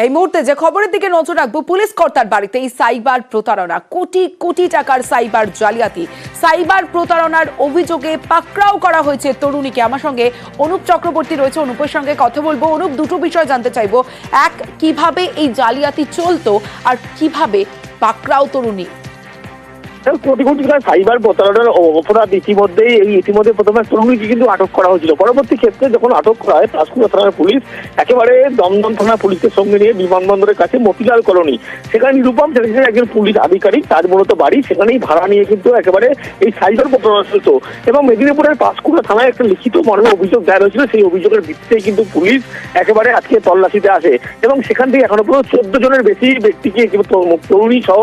এই মুহূর্তে যে খবরের দিকে নজর রাখবো, পুলিশ কর্তার বাড়িতে এই সাইবার প্রতারণা, কোটি কোটি টাকার সাইবার জালিয়াতি, সাইবার প্রতারণার অভিযোগে পাকড়াও করা হয়েছে তরুণীকে। আমার সঙ্গে অনুপ চক্রবর্তী রয়েছে, অনুপের সঙ্গে কথা বলবো। অনুপ, দুটো বিষয় জানতে চাইবো। এক, কিভাবে এই জালিয়াতি চলতো, আর কিভাবে পাকড়াও তরুণী? কোটি কোটি টাকার সাইবার প্রতারণার অপরাধ ইতিমধ্যে প্রথমে তরুণীকে কিন্তু আটক করা হয়েছিল। পরবর্তী ক্ষেত্রে যখন আটক করা হয়, পাঁশকুড়া থানার পুলিশ একেবারে দমদম থানা পুলিশের সঙ্গে নিয়ে বিমানবন্দরের কাছে মতিলাল কলোনি, সেখানে নিরুপম চ্যাটার্জির একজন পুলিশ আধিকারিক, তার মূলত বাড়ি, সেখানেই ভাড়া নিয়ে কিন্তু একেবারে এই সাইবার প্রতারণা চলত। এবং মেদিনীপুরের পাঁশকুড়া থানায় একটা লিখিত মর্মে অভিযোগ দায়ের হয়েছিল। সেই অভিযোগের ভিত্তিতেই কিন্তু পুলিশ একেবারে আজকে তল্লাশিতে আসে এবং সেখান থেকে এখনো পর্যন্ত 14 জনের বেশি ব্যক্তিকে, তরুণী সহ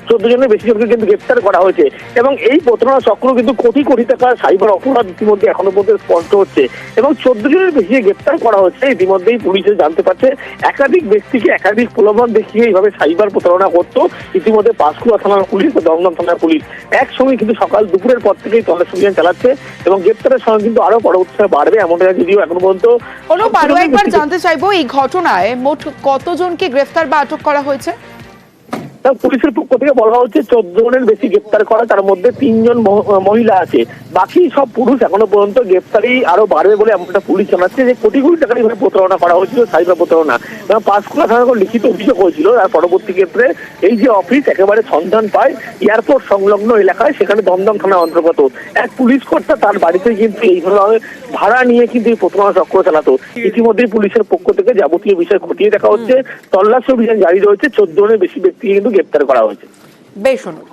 14 জনের বেশি জনকে কিন্তু গ্রেপ্তার করা হয়েছে। এবং এই প্রতারণা চক্র কিন্তু কোটি কোটি টাকার সাইবার অপরাধ ইতিমধ্যে এখনো পর্যন্ত স্পষ্ট হচ্ছে এবং 14 জনের বেশি গ্রেপ্তার করা হচ্ছে। ইতিমধ্যেই পুলিশে জানতে পারছে একাধিক ব্যক্তিকে একাধিক প্রলোভন দেখিয়ে এইভাবে সাইবার প্রতারণা করতো ইতিমধ্যে পাঁশকুড়া থানার পুলিশ ও দমদম থানার পুলিশ একসঙ্গে কিন্তু সকাল দুপুরের পর থেকেই তল্লাশি অভিযান চালাচ্ছে এবং গ্রেপ্তারের সঙ্গে কিন্তু আরো পরবর্তীতে বাড়বে, এমনটা যদিও এখনো পর্যন্ত। অনুপ, আরো একবার জানতে চাইবো, এই ঘটনায় মোট কতজনকে গ্রেফতার বা আটক করা হয়েছে? পুলিশের পক্ষ থেকে বলা হচ্ছে 14 জনের বেশি গ্রেপ্তার করা, তার মধ্যে 3 জন মহিলা আছে, বাকি সব পুরুষ। এখনো পর্যন্ত গ্রেপ্তারি আরো বাড়বে বলে এমনটা পুলিশ জানাচ্ছে যে কোটি কোটি টাকার এইভাবে প্রতারণা করা হয়েছিল, সাইবার প্রতারণা। পাঁশকুড়া থানায় লিখিত অভিযোগ হয়েছিল। আর পরবর্তী ক্ষেত্রে এই যে অফিস একেবারে সন্ধান পায় এয়ারপোর্ট সংলগ্ন এলাকায়, সেখানে দমদম থানার অন্তর্গত এক পুলিশ কর্তা, তার বাড়িতে কিন্তু এইভাবে ভাড়া নিয়ে কিন্তু এই প্রতারণা চক্র চালাতো। ইতিমধ্যেই পুলিশের পক্ষ থেকে যাবতীয় বিষয় খতিয়ে দেখা হচ্ছে, তল্লাশি অভিযান জারি রয়েছে, 14 জনের বেশি ব্যক্তিকে কিন্তু গ্রেপ্তার করা হয়েছে। বেশ অনুপ।